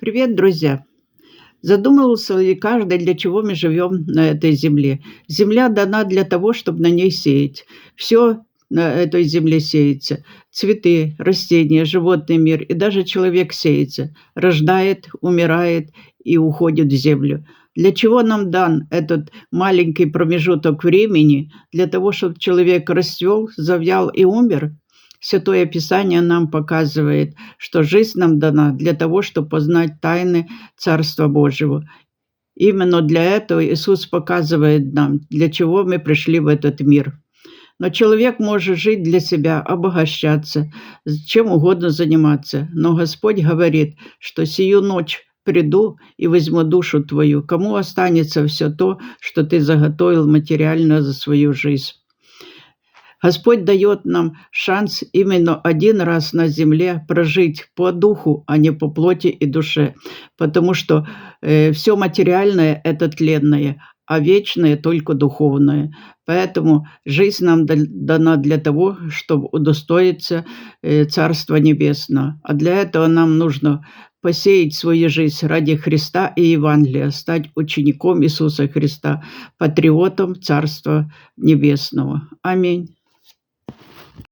Привет, друзья! Задумывался ли каждый, для чего мы живем на этой земле? Земля дана для того, чтобы на ней сеять. Все на этой земле сеется. Цветы, растения, животный мир и даже человек сеется. Рождает, умирает и уходит в землю. Для чего нам дан этот маленький промежуток времени? Для того, чтобы человек расцвел, завял и умер? Святое Писание нам показывает, что жизнь нам дана для того, чтобы познать тайны Царства Божьего. Именно для этого Иисус показывает нам, для чего мы пришли в этот мир. Но человек может жить для себя, обогащаться, чем угодно заниматься. Но Господь говорит, что сию ночь приду и возьму душу твою. Кому останется все то, что ты заготовил материально за свою жизнь? Господь дает нам шанс именно один раз на земле прожить по духу, а не по плоти и душе, потому что все материальное – это тленное, а вечное – только духовное. Поэтому жизнь нам дана для того, чтобы удостоиться Царства Небесного. А для этого нам нужно посеять свою жизнь ради Христа и Евангелия, стать учеником Иисуса Христа, патриотом Царства Небесного. Аминь.